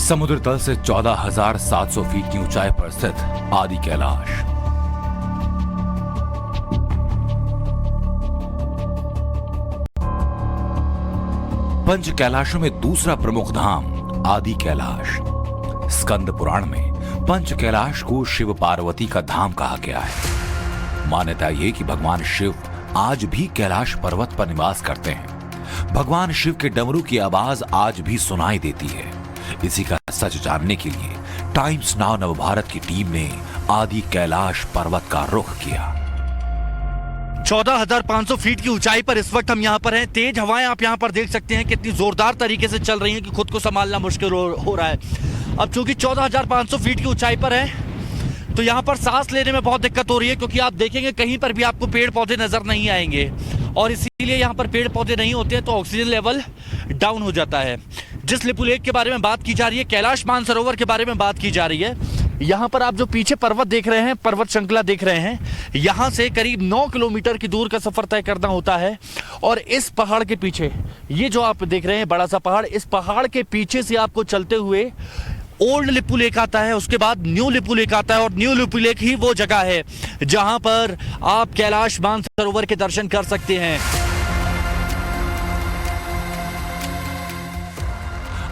समुद्र तल से 14,700 फीट की ऊंचाई पर स्थित आदि कैलाश। पंच कैलाशों में दूसरा प्रमुख धाम आदि कैलाश। स्कंद पुराण में पंच कैलाश को शिव पार्वती का धाम कहा गया है। मान्यता यह कि भगवान शिव आज भी कैलाश पर्वत पर निवास करते हैं। भगवान शिव के डमरू की आवाज आज भी सुनाई देती है। इसी का सच जानने के लिए टाइम्स नाउ नवभारत की टीम ने आदि कैलाश पर्वत का रुख किया। 14,500 फीट की ऊंचाई पर इस वक्त हम यहाँ पर हैं। तेज हवाएं आप यहाँ पर देख सकते हैं कितनी जोरदार तरीके से चल रही हैं कि खुद को संभालना मुश्किल हो रहा है। अब चूंकि 14,500 फीट की ऊंचाई पर है तो यहाँ पर सांस लेने में बहुत दिक्कत हो रही है, क्योंकि आप देखेंगे कहीं पर भी आपको पेड़ पौधे नजर नहीं आएंगे, और इसीलिए यहाँ पर पेड़ पौधे नहीं होते हैं तो ऑक्सीजन लेवल डाउन हो जाता है। जिस लिपु लेक के बारे में बात की जा रही है, कैलाश मानसरोवर के बारे में बात की जा रही है, यहाँ पर आप जो पीछे पर्वत देख रहे हैं, पर्वत श्रृंखला देख रहे हैं, यहाँ से करीब 9 किलोमीटर की दूर का सफर तय करना होता है। और इस पहाड़ के पीछे, ये जो आप देख रहे हैं बड़ा सा पहाड़, इस पहाड़ के पीछे से आपको चलते हुए ओल्ड लिपु लेक आता है, उसके बाद न्यू लिपु लेक आता है, और न्यू लिपु लेक ही वो जगह है जहां पर आप कैलाश मानसरोवर के दर्शन कर सकते हैं।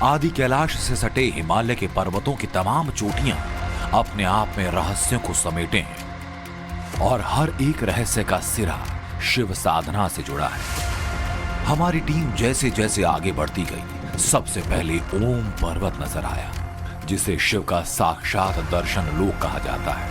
आदि कैलाश से सटे हिमालय के पर्वतों की तमाम चोटियां अपने आप में रहस्यों को समेटे हैं, और हर एक रहस्य का सिरा शिव साधना से जुड़ा है। हमारी टीम जैसे जैसे आगे बढ़ती गई, सबसे पहले ओम पर्वत नजर आया, जिसे शिव का साक्षात दर्शन लोक कहा जाता है।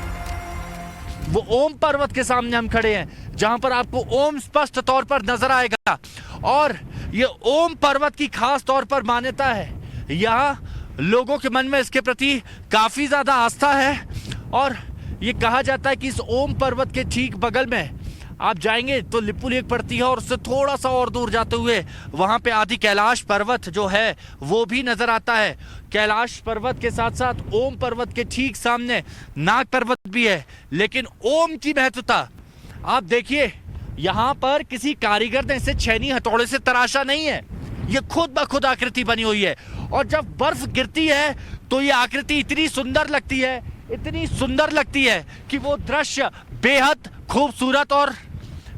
वो ओम पर्वत के सामने हम खड़े हैं, जहां पर आपको ओम स्पष्ट तौर पर नजर आएगा। और ये ओम पर्वत की खास तौर पर मान्यता है, यहाँ लोगों के मन में इसके प्रति काफी ज्यादा आस्था है, और ये कहा जाता है कि इस ओम पर्वत के ठीक बगल में आप जाएंगे तो लिपु लेक पड़ती है, और उससे थोड़ा सा और दूर जाते हुए वहां पे आदि कैलाश पर्वत जो है वो भी नजर आता है। कैलाश पर्वत के साथ साथ ओम पर्वत के ठीक सामने नाग पर्वत भी है, लेकिन ओम की महत्वता आप देखिए, यहाँ पर किसी कारीगर ने इसे छेनी हथौड़े से तराशा नहीं है, ये खुद ब खुद आकृति बनी हुई है। और जब बर्फ गिरती है तो ये आकृति इतनी सुंदर लगती है, इतनी सुंदर लगती है कि वो दृश्य बेहद खूबसूरत और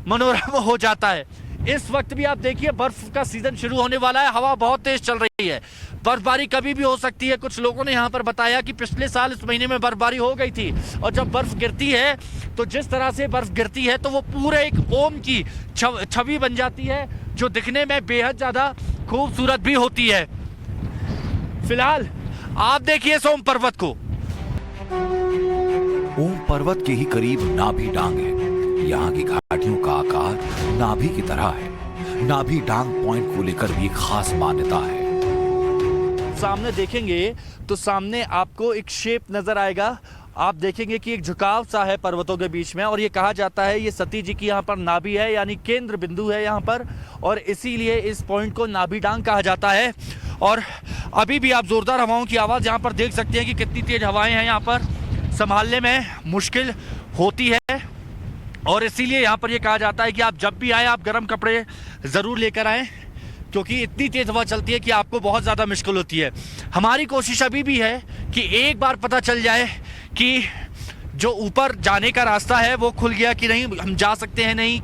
मनोरम हो जाता है। इस वक्त भी आप देखिए बर्फ का सीजन शुरू होने वाला है, हवा बहुत तेज चल रही है, बर्फबारी कभी भी हो सकती है। कुछ लोगों ने यहाँ पर बताया कि पिछले साल इस महीने में बर्फबारी हो गई थी, और जब बर्फ गिरती है तो जिस तरह से बर्फ गिरती है तो वो पूरे एक ओम की छवि बन जाती है, जो दिखने में बेहद ज्यादा खूबसूरत भी होती है। फिलहाल आप देखिए इस ओम पर्वत को। ओम पर्वत के ही करीब नाभि डांग है। यहाँ की घाटियों का आकार नाभि की तरह है। नाभि डांग पॉइंट को लेकर भी खास मान्यता है। सामने देखेंगे तो सामने आपको एक शेप नजर आएगा, आप देखेंगे कि एक झुकाव सा है पर्वतों के बीच में, और ये कहा जाता है ये सती जी की यहाँ पर नाभि है, यानी केंद्र बिंदु है यहाँ पर, और इसीलिए इस पॉइंट को नाभि डांग कहा जाता है। और अभी भी आप जोरदार हवाओं की आवाज यहाँ पर देख सकते हैं कि कितनी तेज हवाएं हैं, यहाँ पर संभालने में मुश्किल होती है, और इसीलिए यहाँ पर यह कहा जाता है कि आप जब भी आए आप गर्म कपड़े जरूर लेकर आएं, क्योंकि इतनी तेज हवा चलती है कि आपको बहुत ज़्यादा मुश्किल होती है। हमारी कोशिश अभी भी है कि एक बार पता चल जाए कि जो ऊपर जाने का रास्ता है वो खुल गया कि नहीं, हम जा सकते हैं नहीं।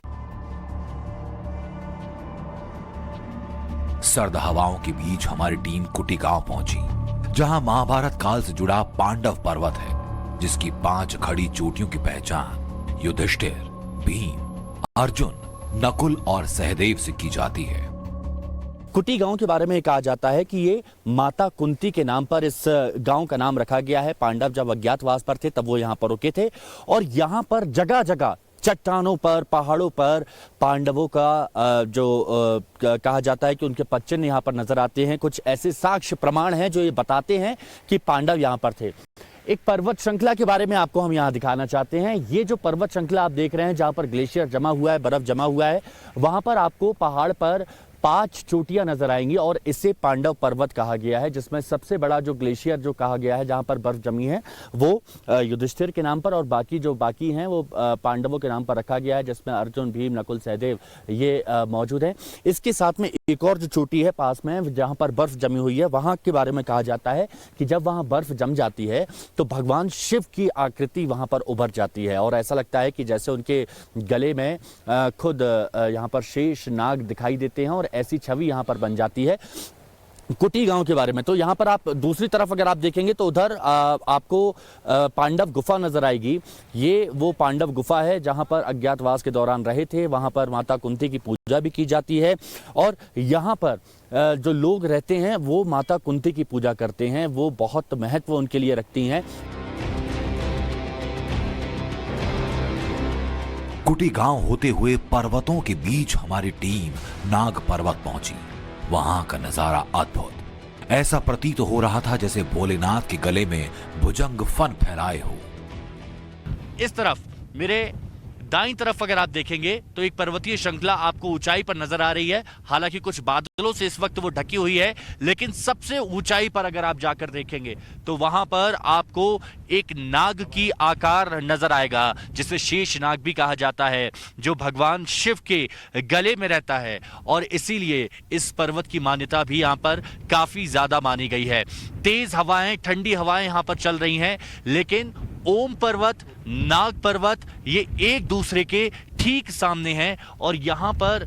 सर्द हवाओं के बीच हमारी टीम कुटी गांव पहुंची, जहां महाभारत काल से जुड़ा पांडव पर्वत है, जिसकी 5 खड़ी चोटियों की पहचान युधिष्ठिर, भीम, अर्जुन, नकुल और सहदेव से की जाती है। कुटी गांव के बारे में कहा जाता है कि ये माता कुंती के नाम पर इस गांव का नाम रखा गया है। पांडव जब अज्ञातवास पर थे तब वो यहाँ पर रुके थे, और यहाँ पर जगह जगह चट्टानों पर, पहाड़ों पर पांडवों का जो कहा जाता है कि उनके पच्चन यहाँ पर नजर आते हैं। कुछ ऐसे साक्ष्य प्रमाण हैं जो ये बताते हैं कि पांडव यहाँ पर थे। एक पर्वत श्रृंखला के बारे में आपको हम यहाँ दिखाना चाहते हैं। ये जो पर्वत श्रृंखला आप देख रहे हैं, जहाँ पर ग्लेशियर जमा हुआ है, बर्फ जमा हुआ है, वहाँ पर आपको पहाड़ पर 5 चोटियां नजर आएंगी, और इसे पांडव पर्वत कहा गया है, जिसमें सबसे बड़ा जो ग्लेशियर जो कहा गया है जहां पर बर्फ जमी है वो युधिष्ठिर के नाम पर, और बाकी जो बाकी हैं वो पांडवों के नाम पर रखा गया है, जिसमें अर्जुन, भीम, नकुल, सहदेव ये मौजूद हैं। इसके साथ में एक और जो चोटी है पास में जहाँ पर बर्फ जमी हुई है, वहाँ के बारे में कहा जाता है कि जब वहाँ बर्फ जम जाती है तो भगवान शिव की आकृति वहाँ पर उभर जाती है और ऐसा लगता है कि जैसे उनके गले में खुद यहाँ पर शेष नाग दिखाई देते हैं और ऐसी छवि यहाँ पर बन जाती है। कुटी गांव के बारे में तो यहाँ पर आप दूसरी तरफ अगर आप देखेंगे तो उधर आपको पांडव गुफा नजर आएगी। ये वो पांडव गुफा है जहाँ पर अज्ञातवास के दौरान रहे थे। वहाँ पर माता कुंती की पूजा भी की जाती है और यहाँ पर जो लोग रहते हैं वो माता कुंती की पूजा करते हैं, वो बहुत महत्व उनके लिए रखती हैं। कुटी गांव होते हुए पर्वतों के बीच हमारी टीम नाग पर्वत पहुंची। वहां का नजारा अद्भुत, ऐसा प्रतीत हो रहा था जैसे भोलेनाथ के गले में भुजंग फन फैलाए हो। इस तरफ मेरे दाईं तरफ अगर आप देखेंगे तो एक पर्वतीय श्रृंखला आपको ऊंचाई पर नजर आ रही है। हालांकि कुछ बादलों से इस वक्त वो ढकी हुई है, लेकिन सबसे ऊंचाई पर अगर आप जाकर देखेंगे तो वहां पर आपको एक नाग की आकार नजर आएगा, जिसे शेष नाग भी कहा जाता है, जो भगवान शिव के गले में रहता है और इसीलिए इस पर्वत की मान्यता भी यहां पर काफी ज्यादा मानी गई है। तेज हवाएं, ठंडी हवाएं यहां पर चल रही हैं, लेकिन ओम पर्वत, नाग पर्वत ये एक दूसरे के ठीक सामने हैं और यहां पर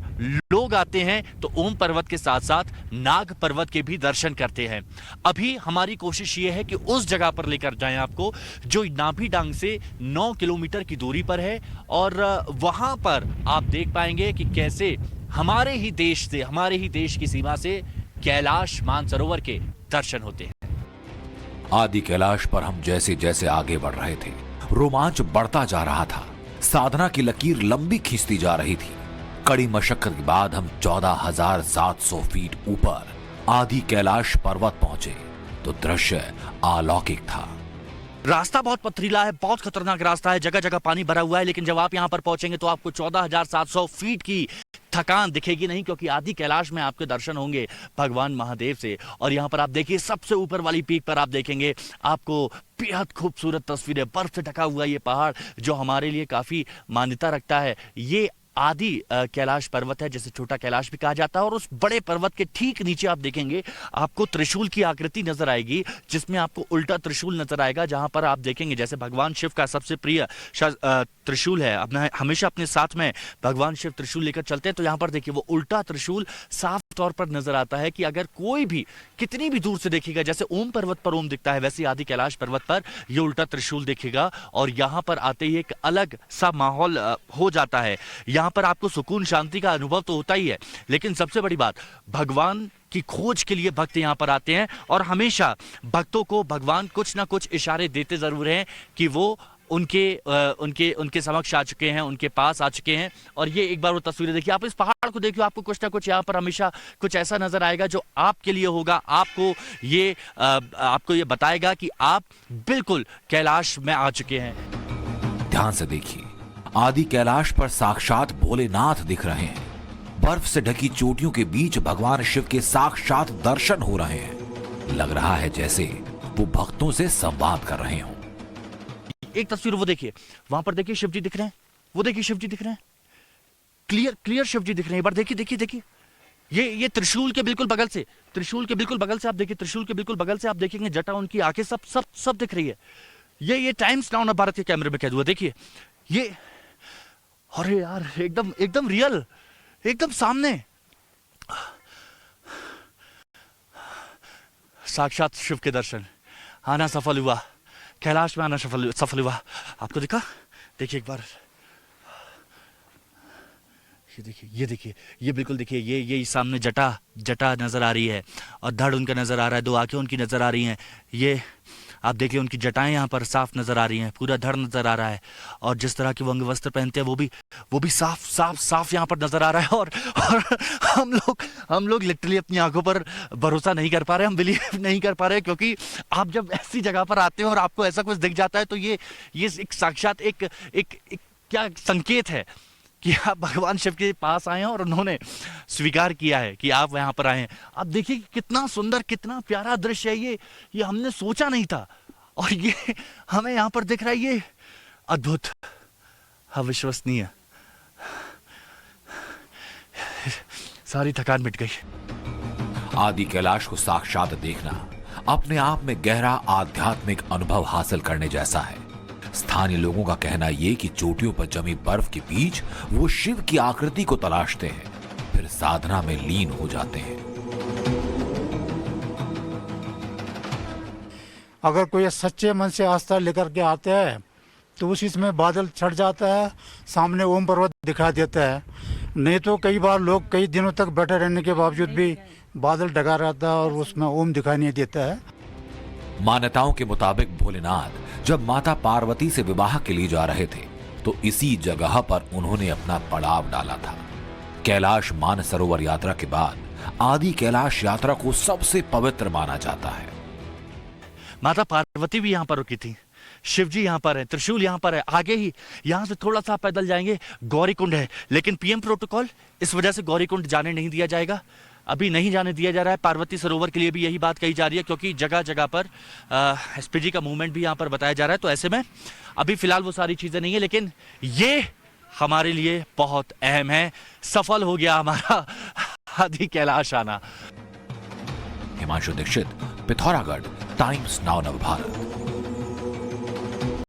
लोग आते हैं तो ओम पर्वत के साथ साथ नाग पर्वत के भी दर्शन करते हैं। अभी हमारी कोशिश ये है कि उस जगह पर लेकर जाएं आपको जो नाभी डांग से 9 किलोमीटर की दूरी पर है और वहां पर आप देख पाएंगे कि कैसे हमारे ही देश से, हमारे ही देश की सीमा से कैलाश मानसरोवर के दर्शन होते हैं। आदि कैलाश पर हम जैसे जैसे आगे बढ़ रहे थे, रोमांच बढ़ता जा रहा था। साधना की लकीर लंबी खींचती जा रही थी। कड़ी मशक्कत के बाद हम 14,700 फीट ऊपर आदि कैलाश पर्वत पहुंचे तो दृश्य अलौकिक था। रास्ता बहुत पथरीला है, बहुत खतरनाक रास्ता है, जगह जगह पानी भरा हुआ है, लेकिन जब आप यहां पर पहुंचेंगे तो आपको 14,700 फीट की थकान दिखेगी नहीं, क्योंकि आदि कैलाश में आपके दर्शन होंगे भगवान महादेव से। और यहां पर आप देखिए सबसे ऊपर वाली पीक पर आप देखेंगे आपको बेहद खूबसूरत तस्वीरें, बर्फ से ढका हुआ ये पहाड़ जो हमारे लिए काफी मान्यता रखता है। ये आदि कैलाश पर्वत है, जिसे छोटा कैलाश भी कहा जाता है। और उस बड़े पर्वत के ठीक नीचे आप देखेंगे आपको त्रिशूल की आकृति नजर आएगी, जिसमें आपको उल्टा त्रिशूल नजर आएगा, जहां पर आप देखेंगे जैसे भगवान शिव का सबसे प्रिय त्रिशूल है, अपना हमेशा अपने साथ में भगवान शिव त्रिशूल लेकर चलते हैं। तो यहां पर देखिए वो उल्टा त्रिशूल साफ तौर पर नजर आता है कि अगर कोई भी कितनी भी दूर से देखेगा, जैसे ओम पर्वत पर ओम दिखता है वैसे आदि कैलाश पर्वत पर ये उल्टा त्रिशूल दिखेगा और यहां पर आते ही एक अलग सा माहौल हो जाता है। यहाँ पर आपको सुकून शांति का अनुभव तो होता ही है, लेकिन सबसे बड़ी बात भगवान की खोज के लिए भक्त यहाँ पर आते हैं और हमेशा भक्तों को भगवान कुछ ना कुछ इशारे देते जरूर हैं कि वो उनके समक्ष आ चुके हैं, उनके पास आ चुके हैं। और ये एक बार वो तस्वीरें देखिए, आप इस पहाड़ को देखिए, आपको कुछ ना कुछ यहाँ पर हमेशा कुछ ऐसा नजर आएगा जो आपके लिए होगा, आपको ये बताएगा कि आप बिल्कुल कैलाश में आ चुके हैं। ध्यान से देखिए, आदि कैलाश पर साक्षात भोलेनाथ दिख रहे हैं। बर्फ से ढकी चोटियों के बीच भगवान शिव के साक्षात दर्शन हो रहे हैं। लग रहा है जैसे वो भक्तों से संवाद कर रहे हों। एक तस्वीर वो देखिए, वहां पर देखिए शिवजी दिख रहे हैं, वो देखिए शिवजी दिख रहे हैं, क्लियर शिवजी दिख रहे हैं। एक बार देखिए ये त्रिशूल के बिल्कुल बगल से, आप देखिए, त्रिशूल के बिल्कुल बगल से आप देखेंगे जटा, उनकी आंखें सब दिख रही है। ये टाइम्स नाउ भारत के कैमरे में कैद हुआ, देखिए ये, अरे यार एकदम रियल, एकदम सामने साक्षात शिव के दर्शन, आना सफल हुआ, कैलाश में आना सफल हुआ। आपको दिखा, देखिए एक बार, ये देखिए, ये बिल्कुल देखिए, ये सामने जटा नजर आ रही है और धड़ उनका नजर आ रहा है, 2 आंखें उनकी नजर आ रही हैं। ये आप देखिए उनकी जटाएं यहाँ पर साफ नजर आ रही हैं, पूरा धड़ नजर आ रहा है और जिस तरह के वो अंग वस्त्र पहनते हैं वो भी साफ यहाँ पर नजर आ रहा है। और हम लोग लिटरली अपनी आंखों पर भरोसा नहीं कर पा रहे, हम बिलीव नहीं कर पा रहे, क्योंकि आप जब ऐसी जगह पर आते हैं और आपको ऐसा कुछ दिख जाता है तो ये एक साक्षात एक क्या संकेत है कि आप भगवान शिव के पास आए हैं और उन्होंने स्वीकार किया है कि आप यहाँ पर आए हैं। आप देखिए कितना सुंदर, कितना प्यारा दृश्य है ये हमने सोचा नहीं था और ये हमें यहाँ पर दिख रहा है, ये अद्भुत, अविश्वसनीय। सारी थकान मिट गई। आदि कैलाश को साक्षात देखना अपने आप में गहरा आध्यात्मिक अनुभव हासिल करने जैसा है। स्थानीय लोगों का कहना यह कि चोटियों पर जमी बर्फ के बीच वो शिव की आकृति को तलाशते हैं, फिर साधना में लीन हो जाते हैं। अगर कोई सच्चे मन से आस्था लेकर के आते हैं तो उस इसमें बादल छट जाता है, सामने ओम पर्वत दिखाई देता है। नहीं तो कई बार लोग कई दिनों तक बैठे रहने के बावजूद भी बादल ढका रहता है और उसमें ओम दिखाई नहीं देता है। मान्यताओं के मुताबिक भोलेनाथ जब माता पार्वती से विवाह के लिए जा रहे थे तो इसी जगह पर उन्होंने अपना पड़ाव डाला था। कैलाश मानसरोवर यात्रा के बाद आदि कैलाश यात्रा को सबसे पवित्र माना जाता है। माता पार्वती भी यहाँ पर रुकी थी, शिव जी यहाँ पर है, त्रिशूल यहाँ पर है। आगे ही यहाँ से थोड़ा सा पैदल जाएंगे गौरीकुंड है, लेकिन पीएम प्रोटोकॉल इस वजह से गौरीकुंड जाने नहीं दिया जाएगा, अभी नहीं जाने दिया जा रहा है। पार्वती सरोवर के लिए भी यही बात कही जा रही है, क्योंकि जगह जगह पर एसपीजी का मूवमेंट भी यहाँ पर बताया जा रहा है। तो ऐसे में अभी फिलहाल वो सारी चीजें नहीं है, लेकिन ये हमारे लिए बहुत अहम है। सफल हो गया हमारा आदि कैलाश आना। Himanshu Dikshit, Pithoragarh, Times Now Navbharat.